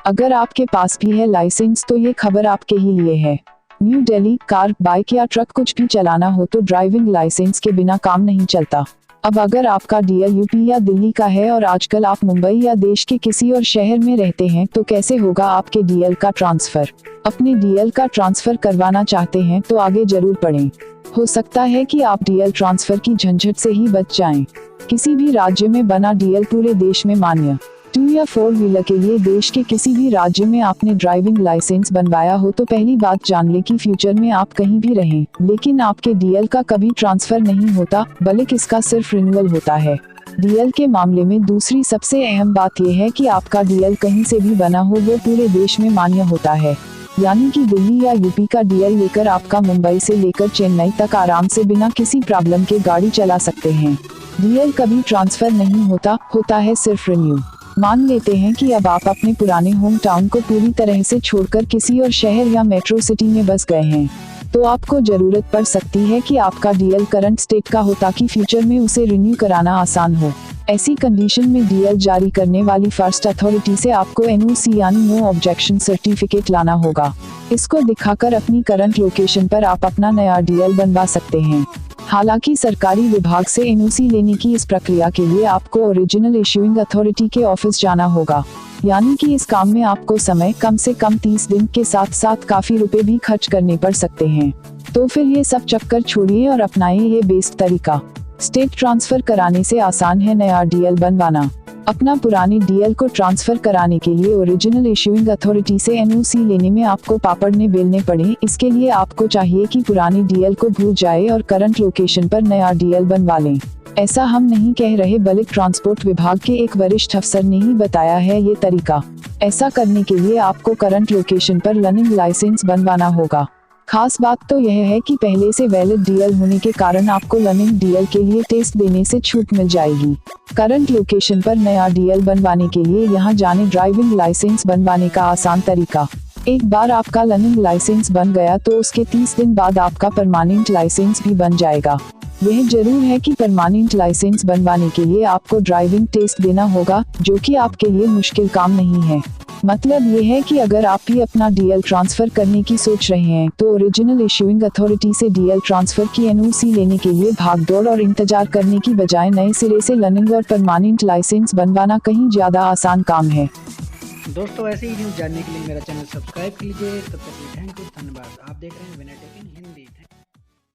अगर आपके पास भी है लाइसेंस तो ये खबर आपके ही लिए है। न्यू दिल्ली, कार, बाइक या ट्रक कुछ भी चलाना हो तो ड्राइविंग लाइसेंस के बिना काम नहीं चलता। अब अगर आपका डीएल यूपी या दिल्ली का है और आजकल आप मुंबई या देश के किसी और शहर में रहते हैं तो कैसे होगा आपके डीएल का ट्रांसफर? अपने डीएल का ट्रांसफर करवाना चाहते हैं तो आगे जरूर पढ़ें। हो सकता है कि आप डीएल ट्रांसफर की झंझट से ही बच जाएं। किसी भी राज्य में बना डीएल पूरे देश में मान्य। 2 या 4 व्हीलर के लिए देश के किसी भी राज्य में आपने ड्राइविंग लाइसेंस बनवाया हो तो पहली बात जान ले कि फ्यूचर में आप कहीं भी रहें, लेकिन आपके डीएल का कभी ट्रांसफर नहीं होता, बल्कि इसका सिर्फ रिन्यूअल होता है। डीएल के मामले में दूसरी सबसे अहम बात यह है कि आपका डीएल कहीं से भी बना हो वो पूरे देश में मान्य होता है। यानी कि दिल्ली या यूपी का डीएल लेकर आपका मुंबई से लेकर चेन्नई तक आराम से बिना किसी प्रॉब्लम के गाड़ी चला सकते हैं। डीएल कभी ट्रांसफर नहीं होता है सिर्फ रिन्यू। मान लेते हैं कि अब आप अपने पुराने होम टाउन को पूरी तरह से छोड़कर किसी और शहर या मेट्रो सिटी में बस गए हैं, तो आपको जरूरत पड़ सकती है कि आपका डीएल करंट स्टेट का हो ताकि फ्यूचर में उसे रिन्यू कराना आसान हो। ऐसी कंडीशन में डीएल जारी करने वाली फर्स्ट अथॉरिटी से आपको एनओसी यानी नो ऑब्जेक्शन सर्टिफिकेट लाना होगा। इसको दिखाकर अपनी करंट लोकेशन पर आप अपना नया डीएल बनवा सकते हैं। हालांकि सरकारी विभाग से एनओसी लेने की इस प्रक्रिया के लिए आपको ओरिजिनल इश्यूइंग अथॉरिटी के ऑफिस जाना होगा। यानी कि इस काम में आपको समय कम से कम 30 दिन के साथ साथ काफी रुपए भी खर्च करने पड़ सकते हैं। तो फिर ये सब चक्कर छोड़िए और अपनाइए ये बेस्ट तरीका। स्टेट ट्रांसफर कराने से आसान है नया डीएल बनवाना। अपना पुरानी डीएल को ट्रांसफर कराने के लिए ओरिजिनल इश्यूइंग अथॉरिटी से एनओसी लेने में आपको पापड़ने बेलने पड़े। इसके लिए आपको चाहिए कि पुरानी डीएल को भूल जाए और करंट लोकेशन पर नया डीएल बनवा लें। ऐसा हम नहीं कह रहे, बल्कि ट्रांसपोर्ट विभाग के एक वरिष्ठ अफसर ने ही बताया है ये तरीका। ऐसा करने के लिए आपको करंट लोकेशन पर लर्निंग लाइसेंस बनवाना होगा। खास बात तो यह है कि पहले से वैलिड डीएल होने के कारण आपको लर्निंग डीएल के लिए टेस्ट देने से छूट मिल जाएगी। करंट लोकेशन पर नया डीएल बनवाने के लिए यहाँ जाने ड्राइविंग लाइसेंस बनवाने का आसान तरीका। एक बार आपका लर्निंग लाइसेंस बन गया तो उसके 30 दिन बाद आपका परमानेंट लाइसेंस भी बन जाएगा। यह जरूर है कि परमानेंट लाइसेंस बनवाने के लिए आपको ड्राइविंग टेस्ट देना होगा, जो कि आपके लिए मुश्किल काम नहीं है। मतलब ये है कि अगर आप भी अपना डीएल ट्रांसफर करने की सोच रहे हैं तो ओरिजिनल इश्यूइंग अथॉरिटी से डीएल ट्रांसफर की एनओसी लेने के लिए भागदौड़ और इंतजार करने की बजाय नए सिरे से लर्निंग और परमानेंट लाइसेंस बनवाना कहीं ज्यादा आसान काम है। दोस्तों ऐसे ही न्यूज़ जानने के लिए मेरा चैनल सब्सक्राइब कीजिए। तब तक के लिए थैंक यू, धन्यवाद। आप देख रहे हैं विनर।